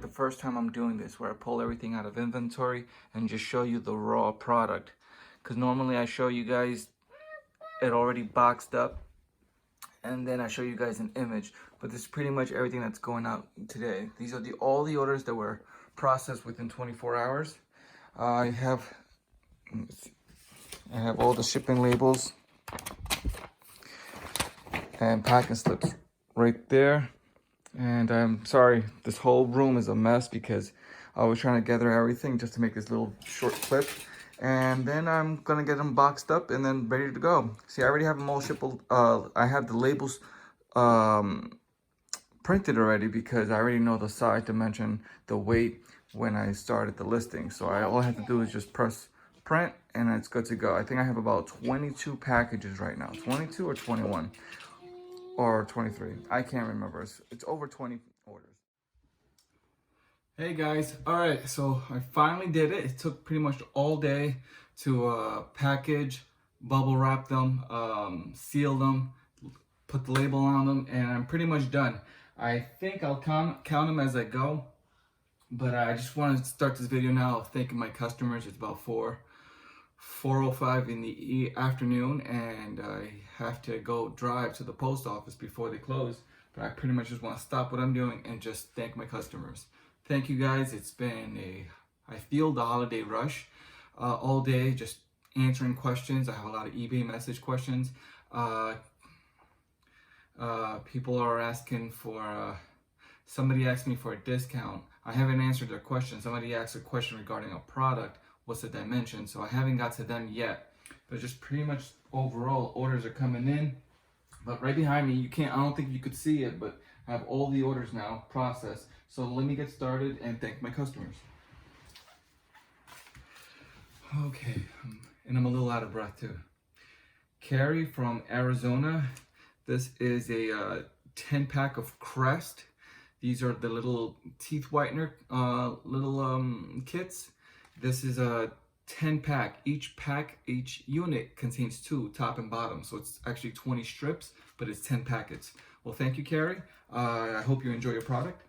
like the first time I'm doing this, where I pull everything out of inventory and just show you the raw product. Because normally I show you guys it already boxed up, and then I show you guys an image. But this is pretty much everything that's going out today. These are all the orders that were processed within 24 hours. I have all the shipping labels and packing slips right there. And I'm sorry, this whole room is a mess because I was trying to gather everything just to make this little short clip. And then I'm gonna get them boxed up and then ready to go. See, I already have them all shipped. I have the labels printed already because I already know the size, dimension, the weight when I started the listing. So all I have to do is just press print and it's good to go. I think I have about 22 packages right now. 22 or 21 or 23. I can't remember. It's over 20 orders. Hey guys, all right, so I finally did it. It took pretty much all day to package, bubble wrap them, seal them, put the label on them, and I'm pretty much done. I think I'll count them as I go, but I just want to start this video now thanking my customers. It's about 4:05 in the afternoon, and I have to go drive to the post office before they close, but I pretty much just want to stop what I'm doing and just thank my customers. Thank you guys. It's been I feel the holiday rush all day, just answering questions. I have a lot of eBay message questions. People are asking for, somebody asked me for a discount. I haven't answered their question. Somebody asked a question regarding a product. What's the dimension? So I haven't got to them yet. But just pretty much overall, orders are coming in. But right behind me, I don't think you could see it, but I have all the orders now processed. So let me get started and thank my customers. Okay, and I'm a little out of breath too. Carrie from Arizona. This is a 10 pack of Crest. These are the little teeth whitener kits. This is a 10 pack. Each unit contains 2, top and bottom. So it's actually 20 strips, but it's 10 packets. Well, thank you, Carrie. I hope you enjoy your product.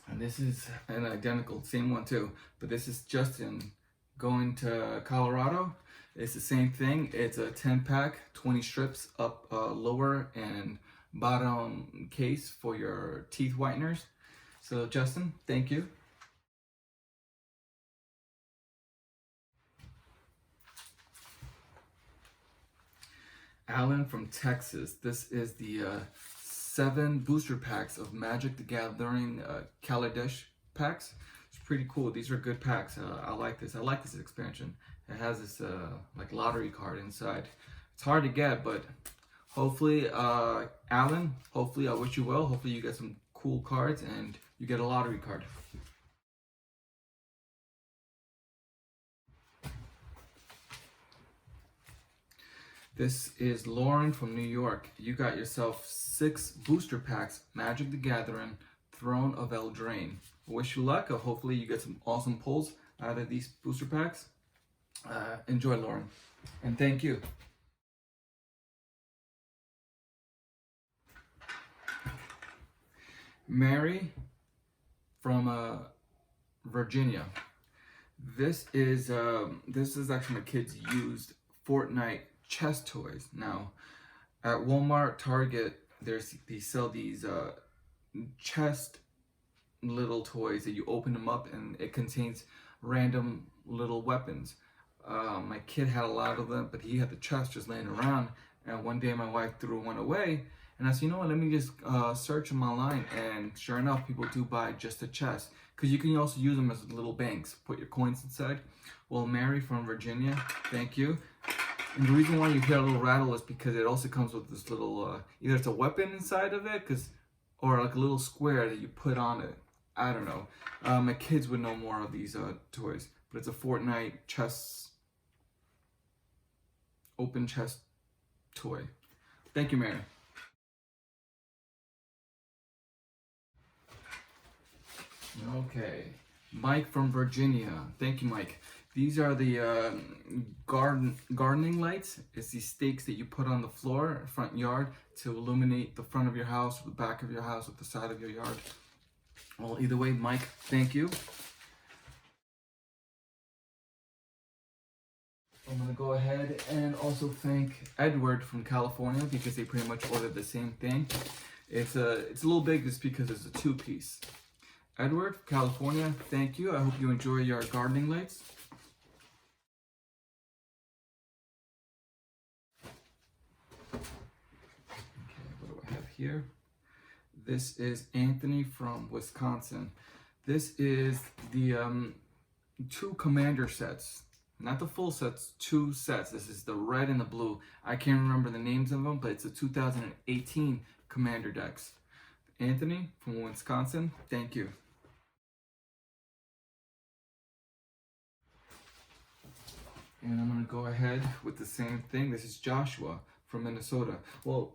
And this is an identical, same one too, but this is Justin going to Colorado. It's the same thing. It's a 10 pack, 20 strips up lower and bottom case for your teeth whiteners. So Justin, thank you. Alan from Texas. This is the 7 booster packs of Magic the Gathering Kaladesh packs. It's pretty cool. These are good packs. I like this. I like this expansion. It has this like lottery card inside. It's hard to get, but hopefully, Alan, hopefully I wish you well. Hopefully you get some cool cards and you get a lottery card. This is Lauren from New York. You got yourself 6 booster packs, Magic the Gathering, Throne of Eldraine. Wish you luck. Hopefully you get some awesome pulls out of these booster packs. Enjoy, Lauren. And thank you. Mary from Virginia. This is actually my kids' used Fortnite chest toys. Now, at Walmart, Target, they sell these chest little toys that you open them up and it contains random little weapons. My kid had a lot of them, but he had the chest just laying around. And one day my wife threw one away, and I said, you know what? Let me just search them online. And sure enough, people do buy just a chest because you can also use them as little banks. Put your coins inside. Well, Mary from Virginia, thank you. And the reason why you hear a little rattle is because it also comes with this little, either it's a weapon inside of it, or like a little square that you put on it. I don't know. My kids would know more of these toys, but it's a Fortnite chest, open chest toy. Thank you, Mary. Okay, Mike from Virginia. Thank you, Mike. These are the gardening lights. It's these stakes that you put on the floor, front yard, to illuminate the front of your house, the back of your house, or the side of your yard. Well, either way, Mike, thank you. I'm gonna go ahead and also thank Edward from California because they pretty much ordered the same thing. It's a little big just because it's a 2-piece. Edward, California, thank you. I hope you enjoy your gardening lights. Okay, what do I have here? This is Anthony from Wisconsin. This is the 2 commander sets. Not the full sets, 2 sets. This is the red and the blue. I can't remember the names of them, but it's a 2018 commander decks. Anthony from Wisconsin, thank you. And I'm gonna go ahead with the same thing. This is Joshua from Minnesota. Well,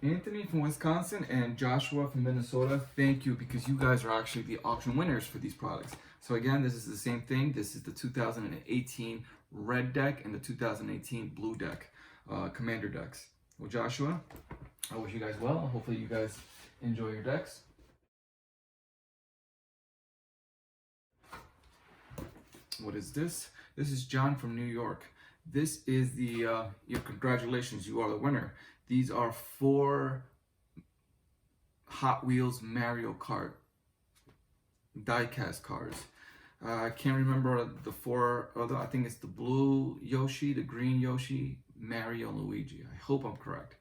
Anthony from Wisconsin and Joshua from Minnesota, thank you, because you guys are actually the auction winners for these products. So again, this is the same thing. This is the 2018 red deck and the 2018 blue deck, commander decks. Well, Joshua, I wish you guys well. Hopefully you guys enjoy your decks. What is this? This is John from New York. This is the, your congratulations, you are the winner. These are 4 Hot Wheels Mario Kart die-cast cars. I can't remember the 4 other, I think it's the blue Yoshi, the green Yoshi, Mario, and Luigi. I hope I'm correct.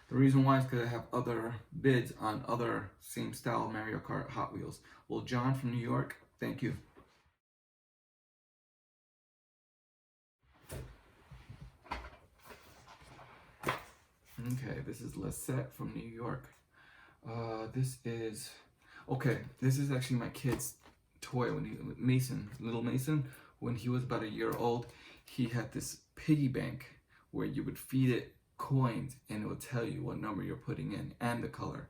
The reason why is because I have other bids on other same style Mario Kart Hot Wheels. Well, John from New York, thank you. Okay, this is Lisette from New York. This is actually my kid's toy when little Mason, when he was about a year old. He had this piggy bank where you would feed it coins and it would tell you what number you're putting in and the color.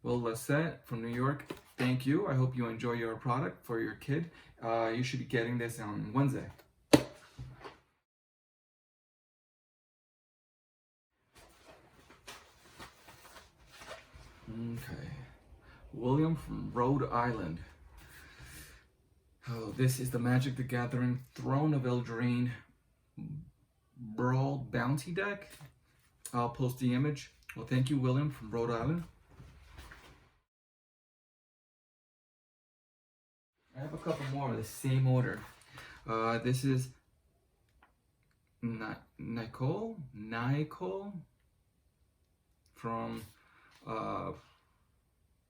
Well, Lisette from New York, thank you. I hope you enjoy your product for your kid. You should be getting this on Wednesday. Okay, William from Rhode Island. Oh, this is the Magic the Gathering Throne of Eldraine Brawl Bounty deck. I'll post the image. Well, thank you, William from Rhode Island. I have a couple more of the same order. This is Nicole from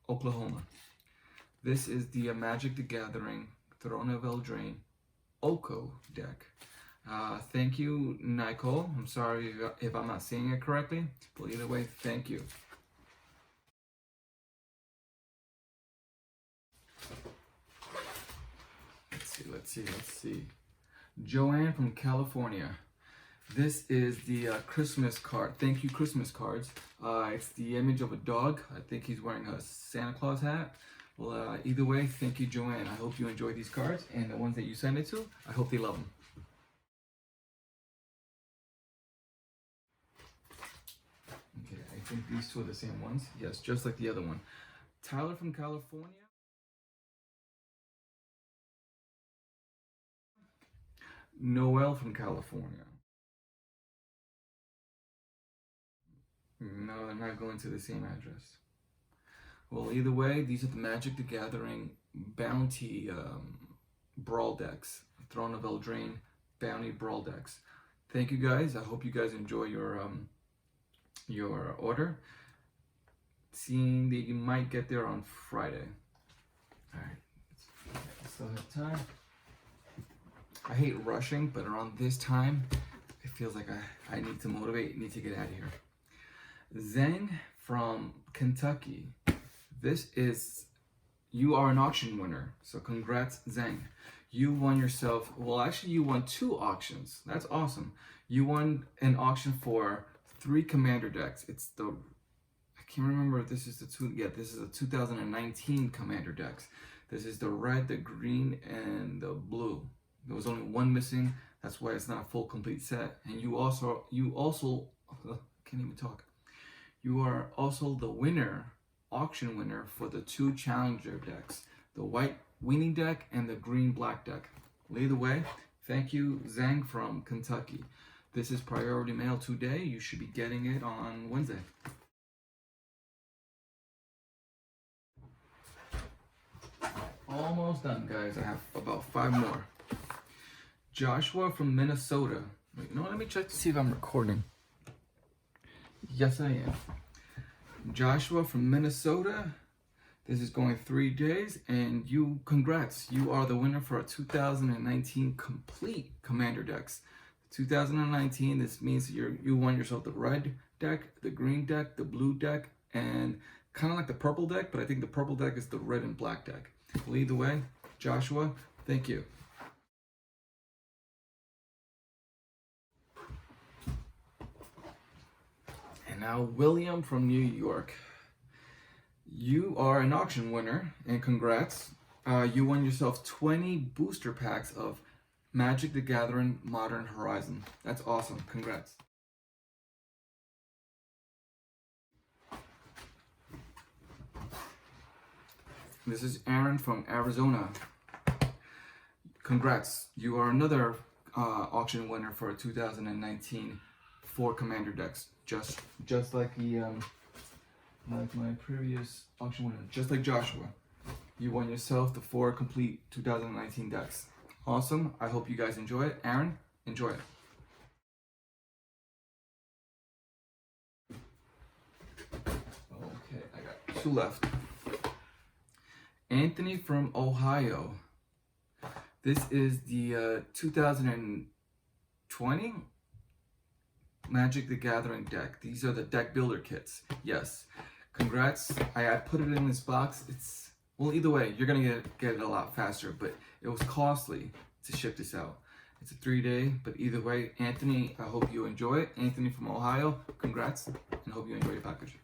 Oklahoma. This is the Magic the Gathering Throne of Eldraine Oko deck. Thank you, Nicole. I'm sorry if I'm not saying it correctly, but either way, thank you. Let's see. Joanne from California. This is the Christmas card. Thank you, Christmas cards. It's the image of a dog. I think he's wearing a Santa Claus hat. Well, either way, thank you, Joanne. I hope you enjoy these cards, and the ones that you send it to, I hope they love them. Okay, I think these 2 are the same ones. Yes, just like the other one. Tyler from California. Noel from California. No, they're not going to the same address. Well, either way, these are the Magic the Gathering Bounty Brawl decks. Throne of Eldraine Bounty Brawl decks. Thank you guys. I hope you guys enjoy your order. Seeing that you might get there on Friday. Alright, I still have time. I hate rushing, but around this time, it feels like I need to need to get out of here. Zeng from Kentucky. This is, you are an auction winner. So congrats, Zeng. You won yourself, well actually you won 2 auctions. That's awesome. You won an auction for 3 commander decks. It's I can't remember if this is this is a 2019 commander decks. This is the red, the green, and the blue. There was only one missing. That's why it's not a full complete set. And you also can't even talk. You are also the auction winner for the 2 challenger decks, the white weenie deck and the green black deck. Lead the way. Thank you, Zhang from Kentucky. This is priority mail today. You should be getting it on Wednesday. Almost done, guys. I have about 5 more. Joshua from Minnesota. Wait, let me check to see if I'm recording. Yes, I am. Joshua from Minnesota. This is going 3 days, and congrats. You are the winner for a 2019 complete Commander decks. 2019, this means you won yourself the red deck, the green deck, the blue deck, and kind of like the purple deck, but I think the purple deck is the red and black deck. Lead the way, Joshua. Thank you. And now William from New York. You are an auction winner, and congrats. You won yourself 20 booster packs of Magic the Gathering Modern Horizon. That's awesome. Congrats. This is Aaron from Arizona. Congrats. You are another auction winner for 2019 4 Commander decks. Just like the like my previous auction winner, just like Joshua. You won yourself the 4 complete 2019 decks. Awesome. I hope you guys enjoy it. Aaron, enjoy it. Okay, I got 2 left. Anthony from Ohio. This is the 2020 Magic the Gathering deck. These are the deck builder kits. Yes. Congrats. I put it in this box. Well, either way, you're gonna get it a lot faster, but it was costly to ship this out. It's a 3-day, but either way, Anthony, I hope you enjoy it. Anthony from Ohio, congrats, and hope you enjoy your package.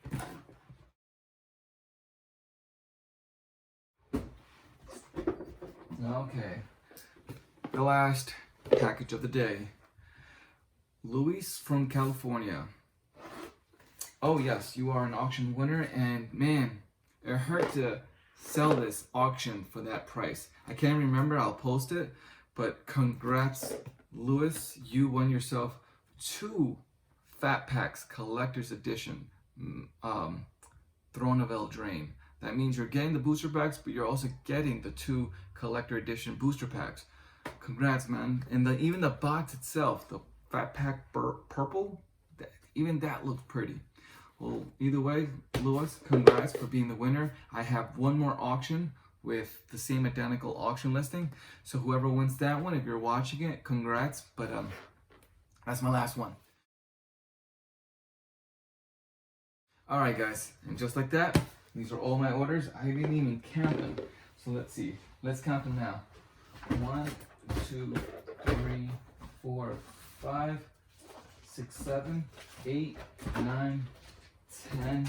Okay, the last package of the day. Luis from California. Oh yes, you are an auction winner, and man, it hurt to sell this auction for that price. I can't remember, I'll post it, but congrats, Luis. You won yourself 2 Fat Packs Collector's Edition Throne of Eldraine. That means you're getting the booster packs, but you're also getting the 2 Collector Edition booster packs. Congrats, man. And even the box itself, the Fat Pack Purple, even that looks pretty. Well, either way, Lewis, congrats for being the winner. I have 1 more auction with the same identical auction listing. So whoever wins that one, if you're watching it, congrats. But that's my last one. All right, guys. And just like that, these are all my orders. I didn't even count them. So let's see. Let's count them now. 1, 2, 3, 4, 5, 6, 7, 8, 9, 10,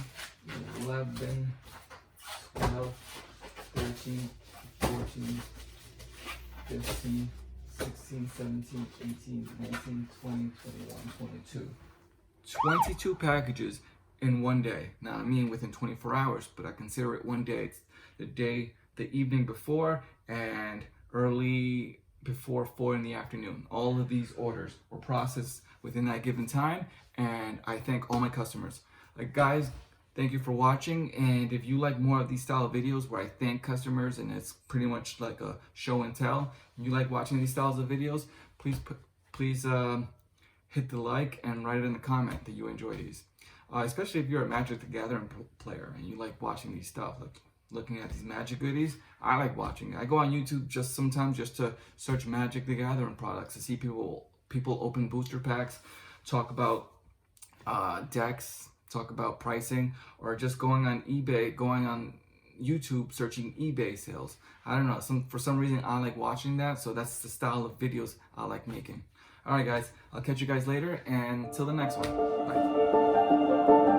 11, 12, 13, 14, 15, 16, 17, 18, 19, 20, 21, 22. 22 packages in 1 day. Now, I mean within 24 hours, but I consider it 1 day. It's the evening before and early before 4 in the afternoon. All of these orders were processed within that given time, and I thank all my customers. Guys, thank you for watching, and if you like more of these style of videos where I thank customers and it's pretty much like a show and tell, and you like watching these styles of videos, please hit the like and write it in the comment that you enjoy these. Especially if you're a Magic the Gathering player and you like watching these stuff, like looking at these Magic goodies. I like watching it. I go on YouTube sometimes just to search Magic the Gathering products, to see people open booster packs, talk about decks, talk about pricing, or just going on eBay, going on YouTube, searching eBay sales. I don't know, for some reason I like watching that, so that's the style of videos I like making. Alright guys, I'll catch you guys later, and till the next one. Bye.